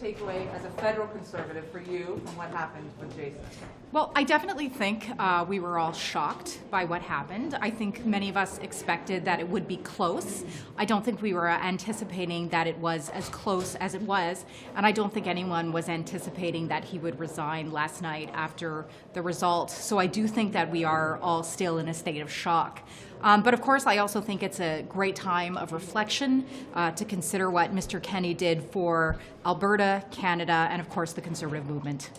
takeaway as a federal conservative for you from what happened with Jason? Well, I definitely think we were all shocked by what happened. I think many of us expected that it would be close. I don't think we were anticipating that it was as close as it was, and I don't think anyone was anticipating that he would resign last night after the result. So I do think that we are all still in a state of shock. But of course, I also think it's a great time of reflection to consider what Mr. Kenney did for Alberta, Canada, and of course the Conservative movement.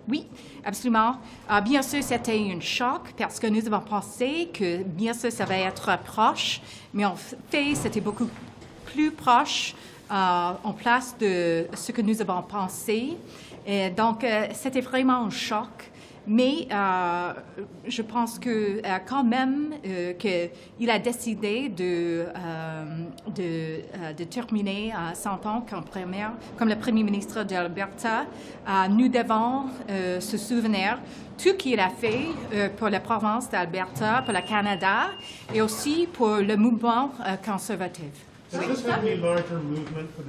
Oui, absolument. Bien sûr, c'était un choc parce que nous avons pensé que bien sûr ça va être proche, mais en fait c'était beaucoup plus proche en place de ce que nous avons pensé. Et donc c'était vraiment un choc. Mais je pense que quand même qu'il a décidé de terminer son temps comme le Premier ministre d'Alberta, nous devons se souvenir tout ce qu'il a fait pour la province d'Alberta, pour le Canada et aussi pour le mouvement conservatif. Does this have any larger meaning for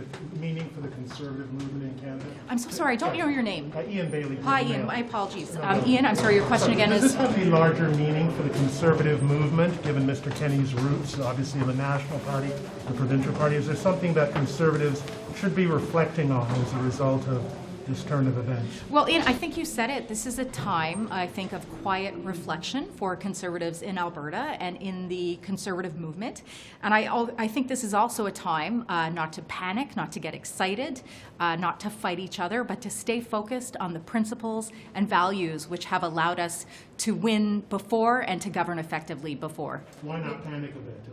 the conservative movement in Canada? I'm so sorry, I don't know your name. Ian Bailey. Hi, Ian. My apologies. Ian, I'm sorry, your question again is... Does this have any larger meaning for the conservative movement, given Mr. Kenney's roots, obviously in the National Party, the provincial party? Is there something that conservatives should be reflecting on as a result of this turn of events? Well, Ian, I think you said it. This is a time, I think, of quiet reflection for Conservatives in Alberta and in the Conservative movement. And I think this is also a time not to panic, not to get excited, not to fight each other, but to stay focused on the principles and values which have allowed us to win before and to govern effectively before. Why not panic a bit?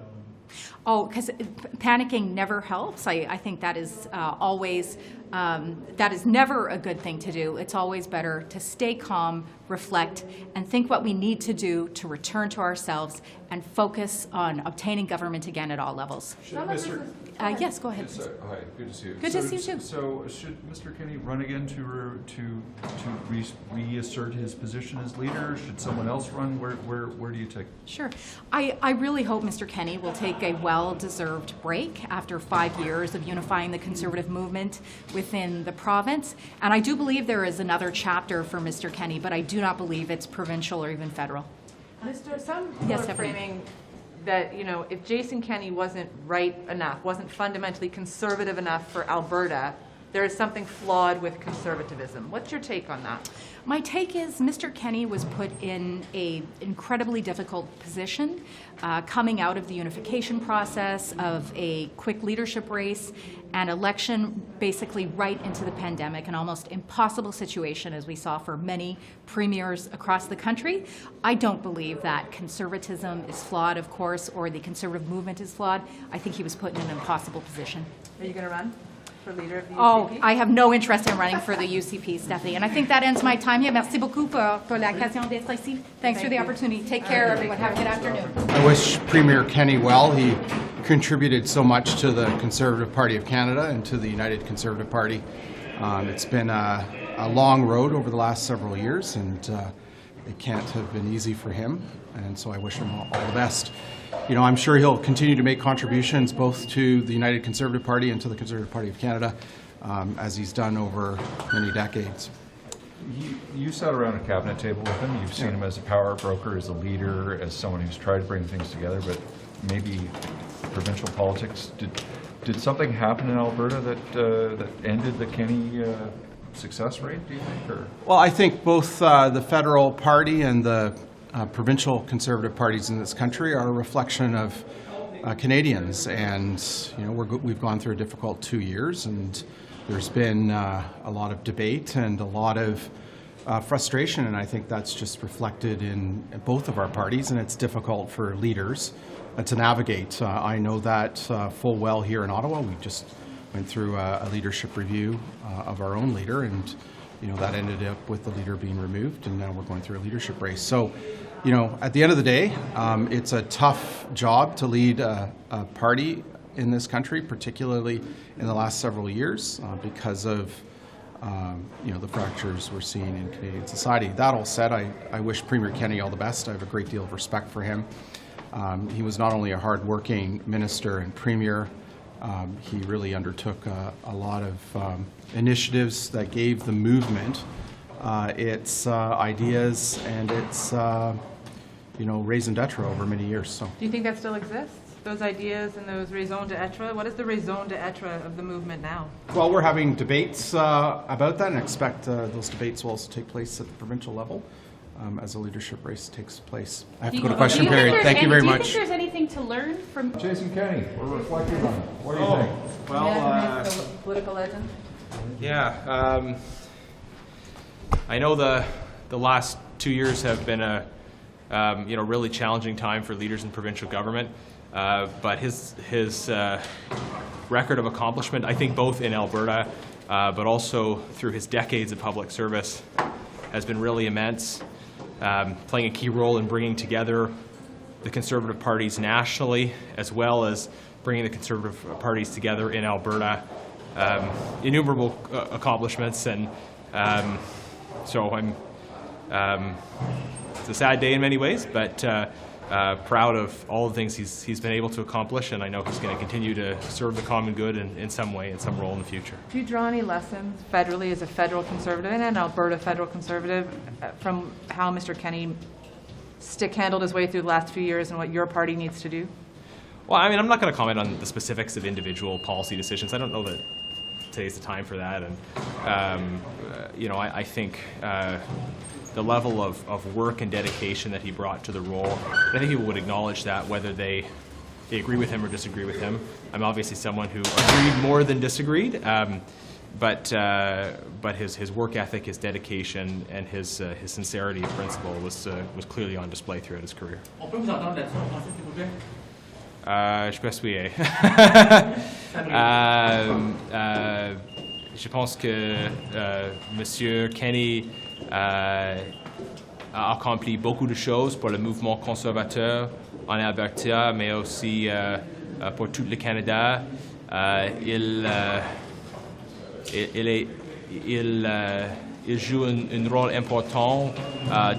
Oh, because panicking never helps. I think that is always, that is never a good thing to do. It's always better to stay calm, reflect, and think what we need to do to return to ourselves and focus on obtaining government again at all levels. Yes, go ahead. Yes, hi, good to see you. Good to see you too. So should Mr. Kenney run again to reassert his position as leader? Should someone else run? Where do you take? Sure. I really hope Mr. Kenney will take a well-deserved break after 5 years of unifying the Conservative movement within the province. And I do believe there is another chapter for Mr. Kenney, but I do not believe it's provincial or even federal. Some people Yes, are Stephanie. framing that, if Jason Kenney wasn't right enough, wasn't fundamentally conservative enough for Alberta, there is something flawed with conservatism. What's your take on that? My take is Mr. Kenney was put in an incredibly difficult position coming out of the unification process of a quick leadership race and election basically right into the pandemic, an almost impossible situation as we saw for many premiers across the country. I don't believe that conservatism is flawed, of course, or the conservative movement is flawed. I think he was put in an impossible position. Are you going to run for leader of the UCP? Oh, I have no interest in running for the UCP, Stephanie. And I think that ends my time here. Merci beaucoup pour l'occasion d'être ici. Thanks for the opportunity. Take care, everyone. Have a good afternoon. I wish Premier Kenney well. He contributed so much to the Conservative Party of Canada and to the United Conservative Party. It's been a long road over the last several years, and it can't have been easy for him. And so I wish him all the best. I'm sure he'll continue to make contributions both to the United Conservative Party and to the Conservative Party of Canada, as he's done over many decades. You sat around a cabinet table with him. You've seen him as a power broker, as a leader, as someone who's tried to bring things together, but maybe provincial politics. Did something happen in Alberta that ended the Kenney success rate, do you think? Or? Well, I think both the federal party and the provincial conservative parties in this country are a reflection of Canadians, and we've gone through a difficult 2 years, and there's been a lot of debate and a lot of frustration, and I think that's just reflected in both of our parties, and it's difficult for leaders to navigate. I know that full well here in Ottawa. We just went through a leadership review of our own leader, and that ended up with the leader being removed, and now we're going through a leadership race. So, at the end of the day, it's a tough job to lead a party in this country, particularly in the last several years, because of the fractures we're seeing in Canadian society. That all said, I wish Premier Kenney all the best. I have a great deal of respect for him. He was not only a hard-working minister and premier, He really undertook a lot of initiatives that gave the movement its ideas and its raison d'etre over many years. So, Do you think that still exists? Those ideas and those raison d'etre? What is the raison d'etre of the movement now? well, we're having debates about that, and expect those debates will also take place at the provincial level as a leadership race takes place. I have to go to question period. Thank you very Do you much. think there's anything to learn from? Jason Kenney, we're reflecting on it. What do you think? Well, Political legend? yeah, I know the last 2 years have been a really challenging time for leaders in provincial government, but his record of accomplishment, I think both in Alberta, but also through his decades of public service, has been really immense, playing a key role in bringing together the Conservative parties nationally, as well as bringing the Conservative parties together in Alberta. Innumerable accomplishments, and so I'm. It's a sad day in many ways, but proud of all the things he's been able to accomplish, and I know he's going to continue to serve the common good in some way, in some role in the future. Do you draw any lessons federally as a federal Conservative and an Alberta federal Conservative from how Mr. Kenney stick-handled his way through the last few years and what your party needs to do? Well, I mean, I'm not going to comment on the specifics of individual policy decisions. I don't know that today's the time for that, and I think the level of work and dedication that he brought to the role, I think people would acknowledge that whether they agree with him or disagree with him. I'm obviously someone who agreed more than disagreed, but his work ethic, his dedication, and his sincerity of principle was clearly on display throughout his career. On peut vous entendre là-dessus en français, s'il vous plaît? Je peux souhaiter. Je pense que Monsieur Kenney a accompli beaucoup de choses pour le mouvement conservateur en Alberta, mais aussi pour tout le Canada. Il joue un rôle important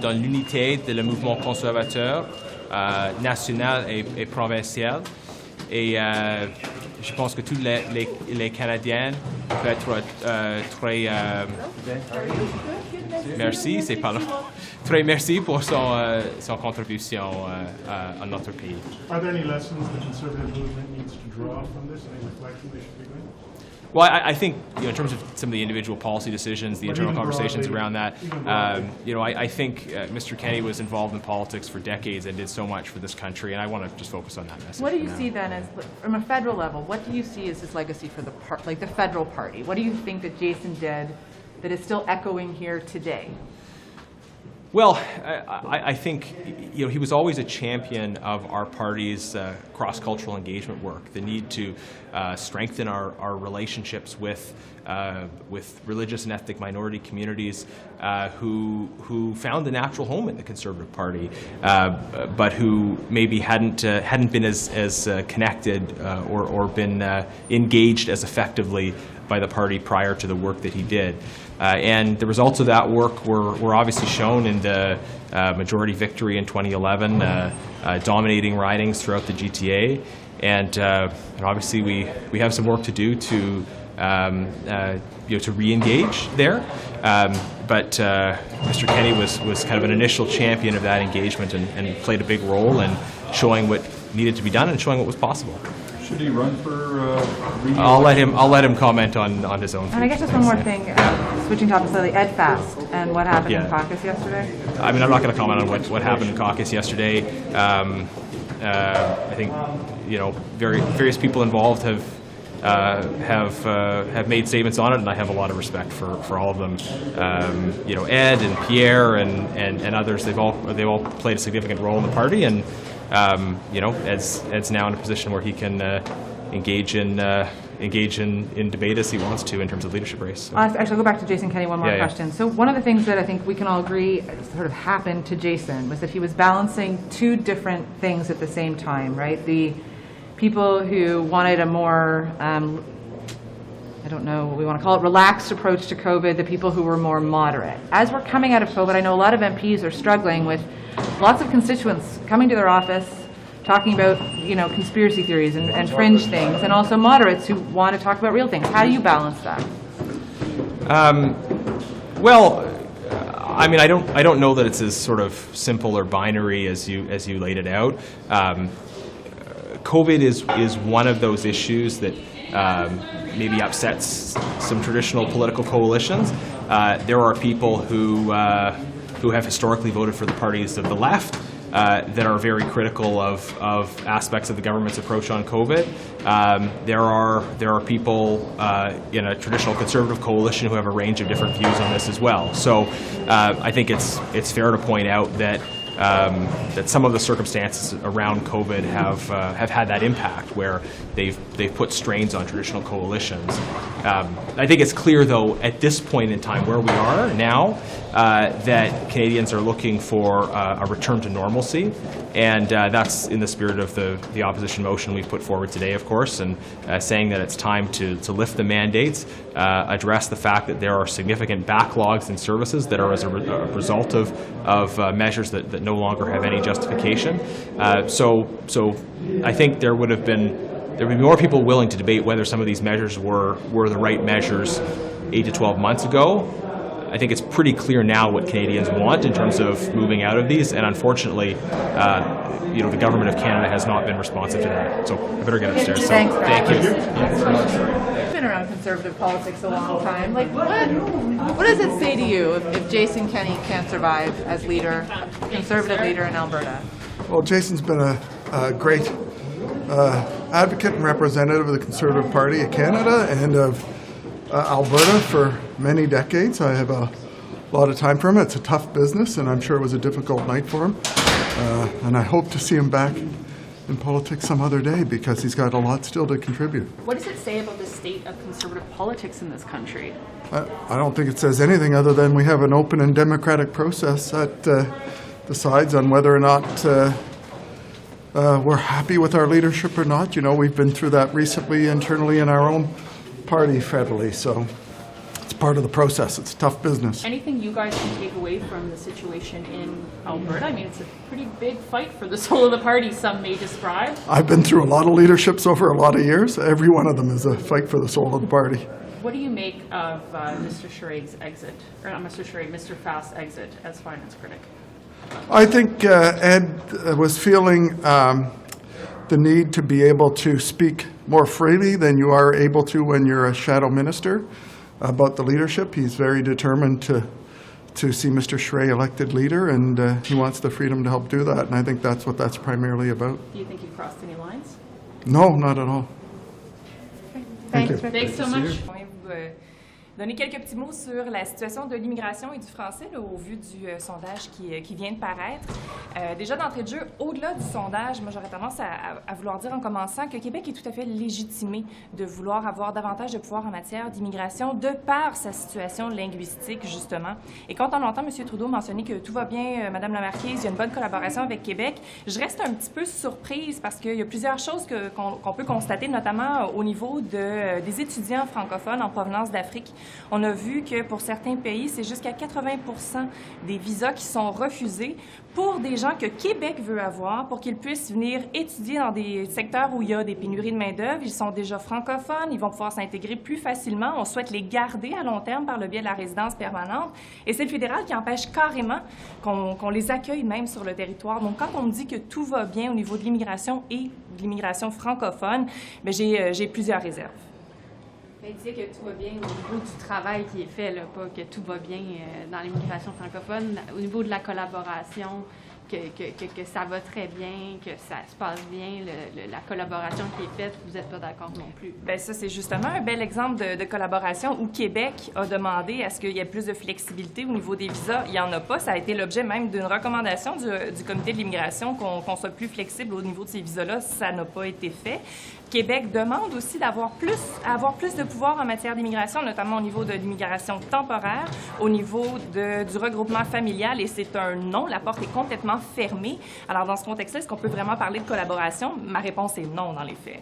dans l'unité de le mouvement conservateur national et provincial. Et je pense que tous les Canadiens peuvent être très merci, c'est pas long. Très merci pour son contribution à notre pays. Are there any lessons the Conservative movement needs to draw from this? Any reflection they should be doing? Well, I think in terms of some of the individual policy decisions, the internal conversations around that, I think Mr. Kenney was involved in politics for decades and did so much for this country, and I want to just focus on that message. What do you see then as, from a federal level, what do you see as his legacy for the federal party? What do you think that Jason did that is still echoing here today? Well, I think he was always a champion of our party's cross-cultural engagement work, the need to strengthen our relationships with religious and ethnic minority communities who found a natural home in the Conservative Party, but who maybe hadn't been as connected or been engaged as effectively by the party prior to the work that he did. And the results of that work were obviously shown in the majority victory in 2011, dominating ridings throughout the GTA. And obviously we have some work to do to re-engage there. But Mr. Kenney was kind of an initial champion of that engagement and played a big role in showing what needed to be done and showing what was possible. Should he run for re-election? I'll let him comment on his own. And I guess just one more thing, switching topics slightly, Ed Fast and what happened in caucus yesterday. I mean, I'm not going to comment on what happened in caucus yesterday. I think various people involved have made statements on it, and I have a lot of respect for all of them. Ed and Pierre and others, they've all played a significant role in the party, and Ed's now in a position where he can engage in debate as he wants to in terms of leadership race. So. Actually, I'll go back to Jason Kenney one more question. So one of the things that I think we can all agree sort of happened to Jason was that he was balancing two different things at the same time, right? The people who wanted a more, I don't know what we want to call it, relaxed approach to COVID, the people who were more moderate. As we're coming out of COVID, I know a lot of MPs are struggling with lots of constituents coming to their office, talking about, conspiracy theories and fringe things, and also moderates who want to talk about real things. How do you balance that? I mean, I don't know that it's as sort of simple or binary as you laid it out. COVID is one of those issues that maybe upsets some traditional political coalitions. There are people who have historically voted for the parties of the left that are very critical of aspects of the government's approach on COVID. There are people in a traditional conservative coalition who have a range of different views on this as well. So I think it's fair to point out that some of the circumstances around COVID have had that impact, where they've put strains on traditional coalitions. I think it's clear, though, at this point in time where we are now, that Canadians are looking for a return to normalcy, and that's in the spirit of the opposition motion we've put forward today, of course, and saying that it's time to lift the mandates, address the fact that there are significant backlogs in services that are as a result of measures that no longer have any justification. So I think there would be more people willing to debate whether some of these measures were the right measures 8 to 12 months ago. I think it's pretty clear now what Canadians want in terms of moving out of these, and unfortunately, the government of Canada has not been responsive to that. So I better get upstairs. So, Thanks, thank you. You've been around conservative politics a long time. Like, what does it say to you if Jason Kenney can't survive as leader, conservative leader in Alberta? Well, Jason's been a great advocate and representative of the Conservative Party of Canada and of Alberta for many decades. I have a lot of time for him. It's a tough business, and I'm sure it was a difficult night for him. And I hope to see him back in politics some other day, because he's got a lot still to contribute. What does it say about the state of conservative politics in this country? I don't think it says anything other than we have an open and democratic process that decides on whether or not we're happy with our leadership or not. We've been through that recently internally in our own party federally, so it's part of the process. It's tough business. Anything you guys can take away from the situation in Alberta? I mean, it's a pretty big fight for the soul of the party, some may describe. I've been through a lot of leaderships over a lot of years. Every one of them is a fight for the soul of the party. What do you make of Mr. Schraig's exit, or not Mr. Schraig, Mr. Fast's exit as finance critic? I think Ed was feeling the need to be able to speak more freely than you are able to when you're a shadow minister about the leadership. He's very determined to see Mr. Schraig elected leader, and he wants the freedom to help do that, and I think that's what that's primarily about. Do you think he crossed any lines? No, not at all. Thanks so much. Donner quelques petits mots sur la situation de l'immigration et du français là, au vu du sondage qui vient de paraître. Déjà d'entrée de jeu, au-delà du sondage, moi j'aurais tendance à vouloir dire en commençant que Québec est tout à fait légitimé de vouloir avoir davantage de pouvoir en matière d'immigration de par sa situation linguistique justement. Et quand on entend M. Trudeau mentionner que tout va bien, Mme la Marquise, il y a une bonne collaboration avec Québec, je reste un petit peu surprise parce qu'il y a plusieurs choses qu'on peut constater, notamment au niveau des étudiants francophones en provenance d'Afrique. On a vu que pour certains pays, c'est jusqu'à 80% des visas qui sont refusés pour des gens que Québec veut avoir, pour qu'ils puissent venir étudier dans des secteurs où il y a des pénuries de main-d'œuvre. Ils sont déjà francophones, ils vont pouvoir s'intégrer plus facilement. On souhaite les garder à long terme par le biais de la résidence permanente. Et c'est le fédéral qui empêche carrément qu'on les accueille même sur le territoire. Donc, quand on me dit que tout va bien au niveau de l'immigration et de l'immigration francophone, bien, j'ai plusieurs réserves. Il disait que tout va bien au niveau du travail qui est fait, là, pas que tout va bien dans l'immigration francophone, au niveau de la collaboration, que ça va très bien, que ça se passe bien, la collaboration qui est faite, vous n'êtes pas d'accord non plus. Bien, ça, c'est justement un bel exemple de collaboration où Québec a demandé à ce qu'il y ait plus de flexibilité au niveau des visas. Il n'y en a pas. Ça a été l'objet même d'une recommandation du comité de l'immigration qu'on soit plus flexible au niveau de ces visas-là. Ça n'a pas été fait. Québec demande aussi avoir plus de pouvoir en matière d'immigration, notamment au niveau de l'immigration temporaire, au niveau du regroupement familial, et c'est un non. La porte est complètement fermée. Alors, dans ce contexte-là, est-ce qu'on peut vraiment parler de collaboration? Ma réponse est non, dans les faits.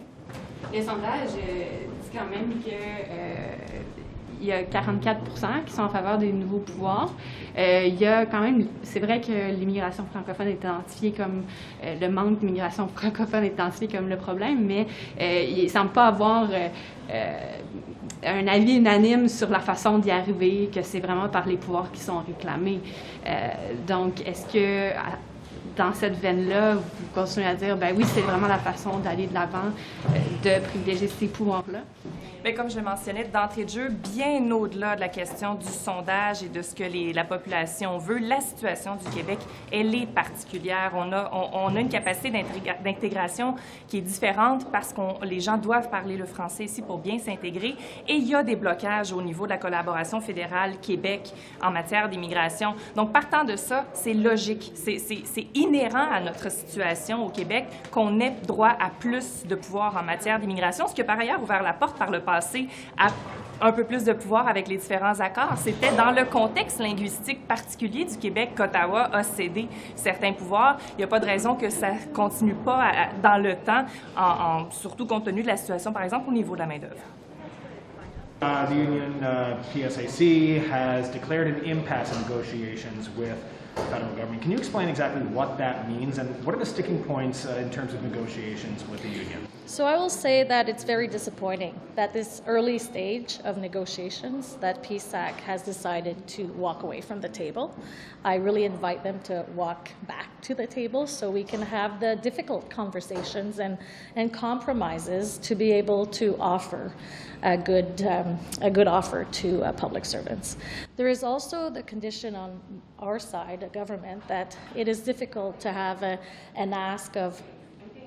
Les sondages disent quand même qu'il il y a 44% qui sont en faveur des nouveaux pouvoirs. Il y a quand même, c'est vrai que l'immigration francophone est identifiée comme, le manque d'immigration francophone est identifié comme le problème, mais il ne semble pas avoir un avis unanime sur la façon d'y arriver, que c'est vraiment par les pouvoirs qui sont réclamés. Donc, est-ce que dans cette veine-là, vous continuez à dire, ben oui, c'est vraiment la façon d'aller de l'avant, de privilégier ces pouvoirs-là? Bien, comme je le mentionnais, d'entrée de jeu, bien au-delà de la question du sondage et de ce que la population veut, la situation du Québec, elle est particulière. On a une capacité d'intégration qui est différente parce que les gens doivent parler le français ici pour bien s'intégrer. Et il y a des blocages au niveau de la collaboration fédérale Québec en matière d'immigration. Donc, partant de ça, c'est logique. C'est inhérent à notre situation au Québec qu'on ait droit à plus de pouvoir en matière d'immigration, ce qui a par ailleurs ouvert la porte par le passé à un peu plus de pouvoir avec les différents accords. C'était dans le contexte linguistique particulier du Québec qu'Ottawa a cédé certains pouvoirs. Il n'y a pas de raison que ça ne continue pas dans le temps, surtout compte tenu de la situation, par exemple, au niveau de la main-d'œuvre. The union PSAC has declared an impasse in negotiations with the federal government. Can you explain exactly what that means and what are the sticking points in terms of negotiations with the union? So I will say that it's very disappointing that this early stage of negotiations that PSAC has decided to walk away from the table. I really invite them to walk back to the table so we can have the difficult conversations and compromises to be able to offer a good offer to public servants. There is also the condition on our side, the government, that it is difficult to have an ask of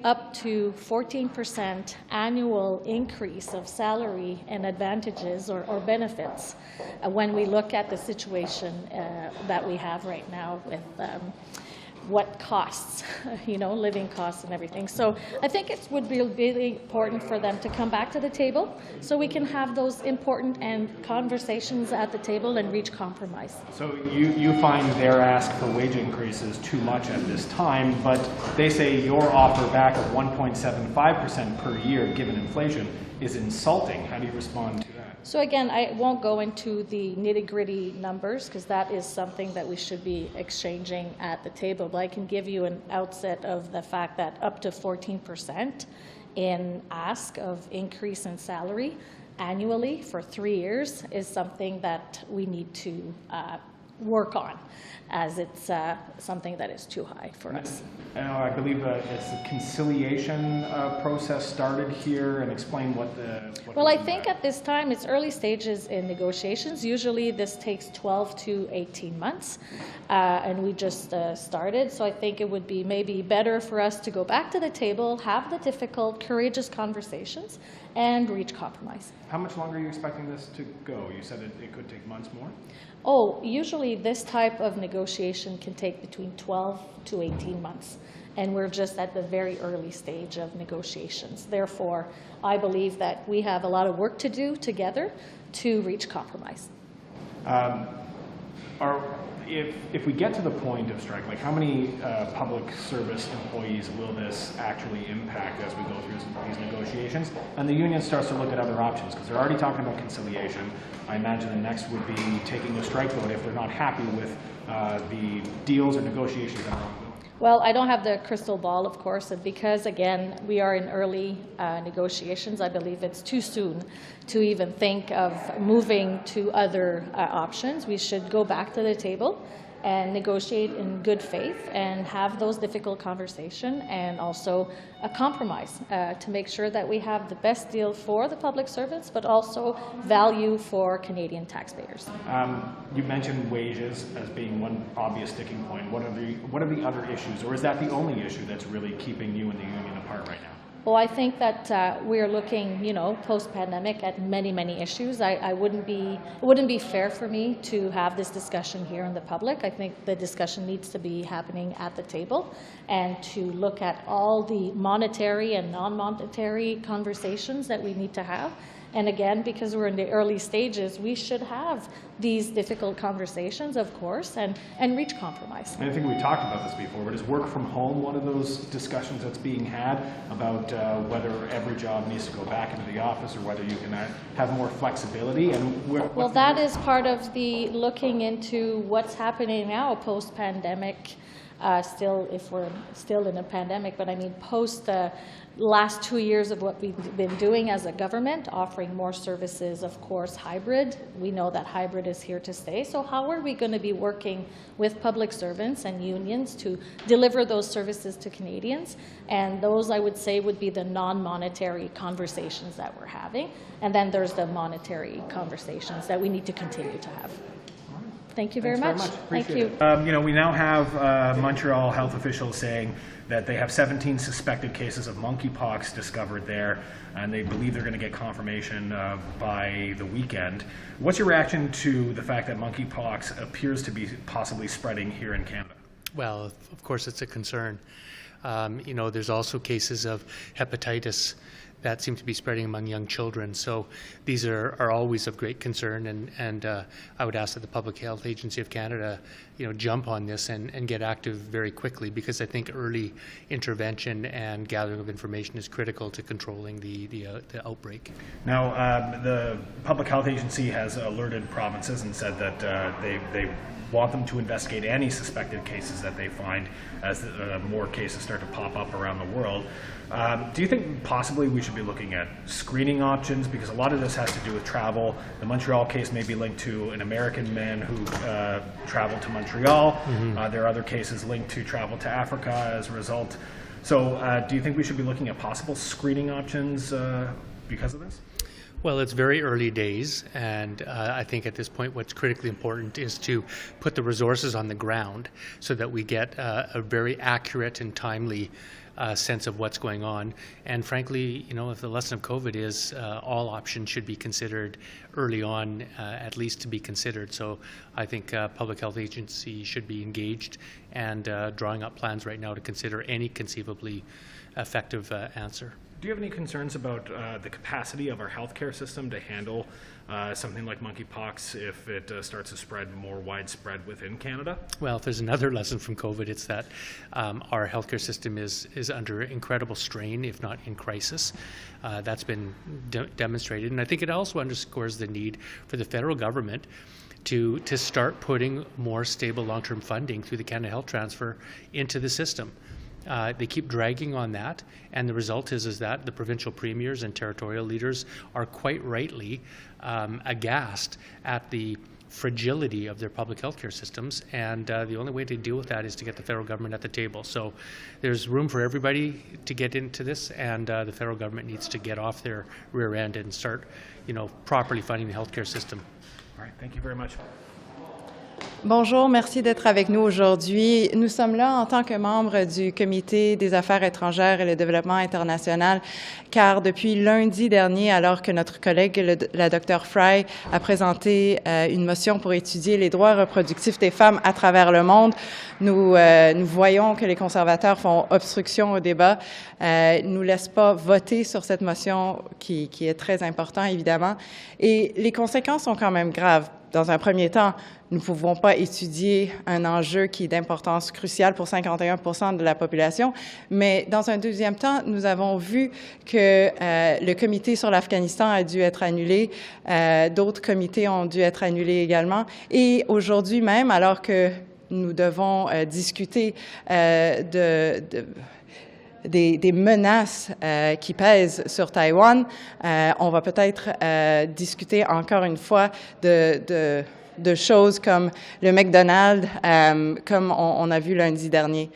up to 14% annual increase of salary and advantages or benefits when we look at the situation that we have right now with what costs, living costs and everything. So I think it would be really important for them to come back to the table so we can have those important conversations at the table and reach compromise. So you find their ask for wage increases too much at this time, but they say your offer back of 1.75% per year given inflation is insulting. How do you respond to that? So again, I won't go into the nitty-gritty numbers because that is something that we should be exchanging at the table. But I can give you an outset of the fact that up to 14% in ask of increase in salary annually for 3 years is something that we need to work on, as it's something that is too high for us. I believe it's a conciliation process started here, and explain what well, I think at this time it's early stages in negotiations. Usually this takes 12 to 18 months, and we just started. So I think it would be maybe better for us to go back to the table, have the difficult, courageous conversations, and reach compromise. How much longer are you expecting this to go? You said it could take months more? Oh, usually this type of negotiation can take between 12 to 18 months, and we're just at the very early stage of negotiations. Therefore, I believe that we have a lot of work to do together to reach compromise. If we get to the point of strike, like how many public service employees will this actually impact as we go through these negotiations? And the union starts to look at other options because they're already talking about conciliation. I imagine the next would be taking a strike vote if they're not happy with the deals or negotiations that are ongoing. Well, I don't have the crystal ball, of course, and because, again, we are in early negotiations, I believe it's too soon to even think of moving to other options. We should go back to the table and negotiate in good faith and have those difficult conversations and also a compromise to make sure that we have the best deal for the public servants, but also value for Canadian taxpayers. You mentioned wages as being one obvious sticking point. What are the other issues, or is that the only issue that's really keeping you and the union apart right now? Well, I think that we're looking, post-pandemic at many, many issues. It wouldn't be fair for me to have this discussion here in the public. I think the discussion needs to be happening at the table and to look at all the monetary and non-monetary conversations that we need to have And again, because we're in the early stages, we should have these difficult conversations, of course, and reach compromise. And I think we talked about this before, but is work from home one of those discussions that's being had about whether every job needs to go back into the office or whether you can have more flexibility? And well, that is part of the looking into what's happening now post-pandemic. Still, if we're still in a pandemic, but I mean post the last 2 years of what we've been doing as a government, offering more services, of course, hybrid. We know that hybrid is here to stay. So how are we going to be working with public servants and unions to deliver those services to Canadians? And those, I would say, would be the non-monetary conversations that we're having. And then there's the monetary conversations that we need to continue to have. Thank you very much. Thank you. We now have Montreal health officials saying that they have 17 suspected cases of monkeypox discovered there, and they believe they're going to get confirmation by the weekend. What's your reaction to the fact that monkeypox appears to be possibly spreading here in Canada? Well, of course, it's a concern. There's also cases of hepatitis that seem to be spreading among young children. So these are always of great concern, and I would ask that the Public Health Agency of Canada, jump on this and get active very quickly, because I think early intervention and gathering of information is critical to controlling the outbreak. Now, the Public Health Agency has alerted provinces and said that they want them to investigate any suspected cases that they find as more cases start to pop up around the world. Do you think possibly we should be looking at screening options? Because a lot of this has to do with travel. The Montreal case may be linked to an American man who traveled to Montreal. Mm-hmm. There are other cases linked to travel to Africa as a result. So do you think we should be looking at possible screening options because of this? Well, it's very early days, and I think at this point what's critically important is to put the resources on the ground so that we get a very accurate and timely sense of what's going on. And frankly, if the lesson of COVID is all options should be considered early on, at least to be considered. So I think Public Health Agency should be engaged and drawing up plans right now to consider any conceivably effective answer. Do you have any concerns about the capacity of our healthcare system to handle something like monkeypox if it starts to spread more widespread within Canada? Well, if there's another lesson from COVID, it's that our healthcare system is under incredible strain, if not in crisis. That's been demonstrated, and I think it also underscores the need for the federal government to start putting more stable long-term funding through the Canada Health Transfer into the system. They keep dragging on that, and the result is that the provincial premiers and territorial leaders are quite rightly aghast at the fragility of their public health care systems, and the only way to deal with that is to get the federal government at the table. So there's room for everybody to get into this, and the federal government needs to get off their rear end and start, properly funding the healthcare system. All right, thank you very much. Bonjour, merci d'être avec nous aujourd'hui. Nous sommes là en tant que membres du Comité des Affaires étrangères et le développement international, car depuis lundi dernier, alors que notre collègue, la Dr Fry, a présenté une motion pour étudier les droits reproductifs des femmes à travers le monde, nous voyons que les conservateurs font obstruction au débat, nous laissent pas voter sur cette motion qui est très important, évidemment, et les conséquences sont quand même graves. Dans un premier temps, nous ne pouvons pas étudier un enjeu qui est d'importance cruciale pour 51% de la population, mais dans un deuxième temps, nous avons vu que le comité sur l'Afghanistan a dû être annulé, d'autres comités ont dû être annulés également, et aujourd'hui même, alors que nous devons discuter des menaces qui pèsent sur Taïwan, on va peut-être discuter encore une fois de choses comme le McDonald's, comme on a vu lundi dernier.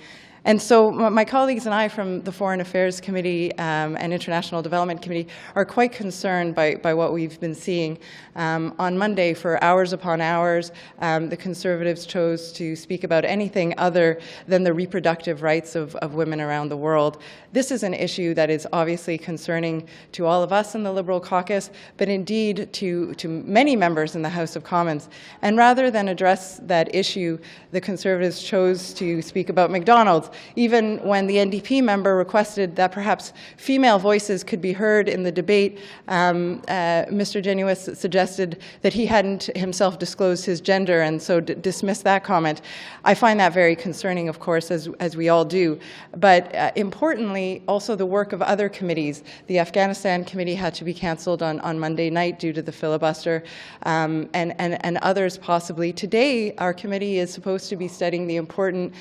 And so my colleagues and I from the Foreign Affairs Committee and International Development Committee are quite concerned by what we've been seeing. On Monday, for hours upon hours, the Conservatives chose to speak about anything other than the reproductive rights of women around the world. This is an issue that is obviously concerning to all of us in the Liberal caucus, but indeed to many members in the House of Commons. And rather than address that issue, the Conservatives chose to speak about McDonald's. Even when the NDP member requested that perhaps female voices could be heard in the debate, Mr. Genuis suggested that he hadn't himself disclosed his gender and so dismissed that comment. I find that very concerning, of course, as we all do. But importantly, also the work of other committees. The Afghanistan committee had to be cancelled on Monday night due to the filibuster, and others possibly. Today, our committee is supposed to be studying the important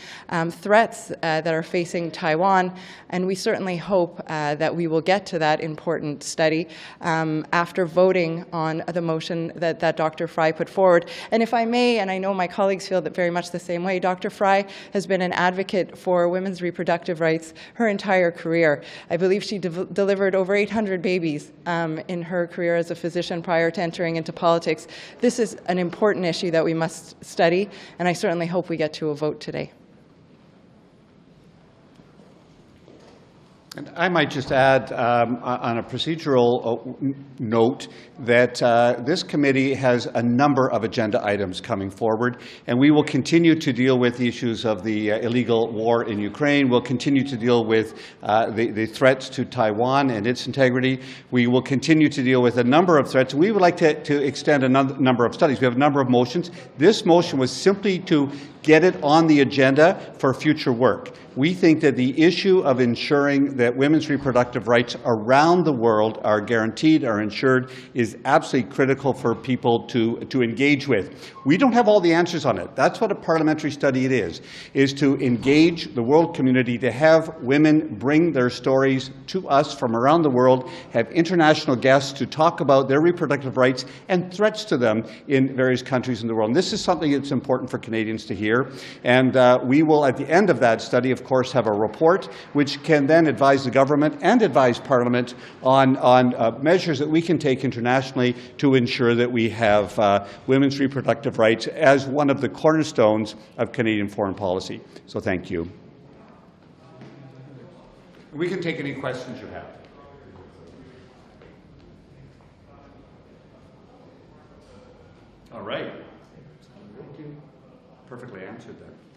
threats that are facing Taiwan, and we certainly hope that we will get to that important study after voting on the motion that Dr. Fry put forward. And if I may, and I know my colleagues feel that very much the same way, Dr. Fry has been an advocate for women's reproductive rights her entire career. I believe she delivered over 800 babies in her career as a physician prior to entering into politics. This is an important issue that we must study, and I certainly hope we get to a vote today. And I might just add on a procedural note that this committee has a number of agenda items coming forward, and we will continue to deal with the issues of the illegal war in Ukraine. We'll continue to deal with the threats to Taiwan and its integrity. We will continue to deal with a number of threats. We would like to extend a number of studies. We have a number of motions. This motion was simply to get it on the agenda for future work. We think that the issue of ensuring that women's reproductive rights around the world are guaranteed, are ensured, is absolutely critical for people to engage with. We don't have all the answers on it. That's what a parliamentary study it is to engage the world community, to have women bring their stories to us from around the world, have international guests to talk about their reproductive rights and threats to them in various countries in the world. And this is something that's important for Canadians to hear. And we will, at the end of that study, of course, have a report which can then advise the government and advise Parliament on measures that we can take internationally to ensure that we have women's reproductive rights as one of the cornerstones of Canadian foreign policy. So thank you. We can take any questions you have. All right. Perfectly answered that.